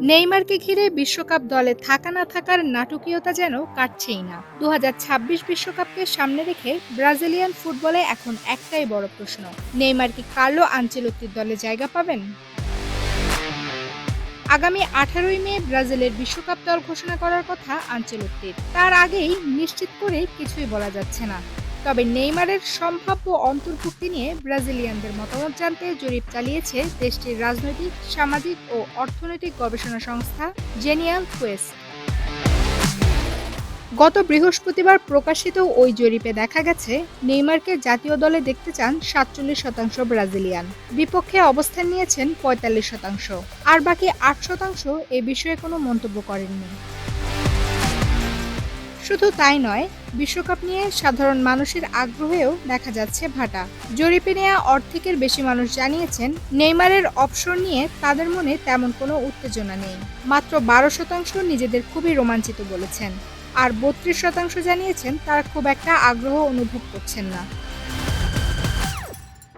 নেইমারকে ঘিরে বিশ্বকাপ দলে থাকা না থাকার নাটকীয়তা যেন কাটছেই না। ২০২৬ বিশ্বকাপকে সামনে রেখে ব্রাজিলিয়ান ফুটবলে এখন একটাই বড় প্রশ্ন, নেইমার কি কার্লো আনচেলত্তির দলে জায়গা পাবেন? আগামী ১৮ই মে ব্রাজিলের বিশ্বকাপ দল ঘোষণা করার কথা আনচেলত্তির। তার আগেই নিশ্চিত করে কিছুই বলা যাচ্ছে না। তবে নেইমারের সম্ভাব্য অন্তর্ভুক্তি নিয়ে ব্রাজিলিয়ানদের মতামত জানতে জরিপ চালিয়েছে দেশটির রাজনৈতিক, সামাজিক ও অর্থনৈতিক গবেষণা সংস্থা জেনিয়াল কোয়েস্ট। গত বৃহস্পতিবার প্রকাশিত ওই জরিপে দেখা গেছে, নেইমারকে জাতীয় দলে দেখতে চান ৪৭% ব্রাজিলিয়ান, বিপক্ষে অবস্থান নিয়েছেন ৪৫%, আর বাকি ৮% এ বিষয়ে কোনো মন্তব্য করেননি। শুধু তাই নয়, বিশ্বকাপ নিয়ে সাধারণ মানুষের আগ্রহেও দেখা যাচ্ছে ভাটা। জরিপে নেওয়া অর্ধেকের বেশি মানুষ জানিয়েছেন, নেইমারের অবসর নিয়ে তাদের মনে তেমন কোনো উত্তেজনা নেই। মাত্র ১২% নিজেদের খুবই রোমাঞ্চিত বলেছেন, আর ৩২% জানিয়েছেন তারা খুব একটা আগ্রহ অনুভব করছেন না।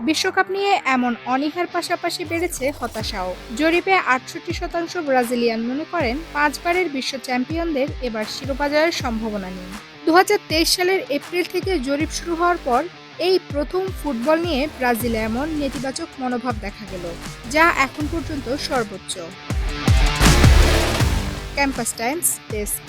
বিশ্বকাপ নিয়ে এমন অনীহার পাশাপাশি বেড়েছে হতাশাও। জরিপে ৬৮% ব্রাজিলিয়ান মনে করেন ৫ বারের বিশ্ব চ্যাম্পিয়নদের এবার শিরোপা জয়ের সম্ভাবনা নেই। ২০২৩ সালের এপ্রিল থেকে জরিপ শুরু হওয়ার পর এই প্রথম ফুটবল নিয়ে ব্রাজিলে এমন নেতিবাচক মনোভাব দেখা গেল, যা এখন পর্যন্ত সর্বোচ্চ। Campus Times desk.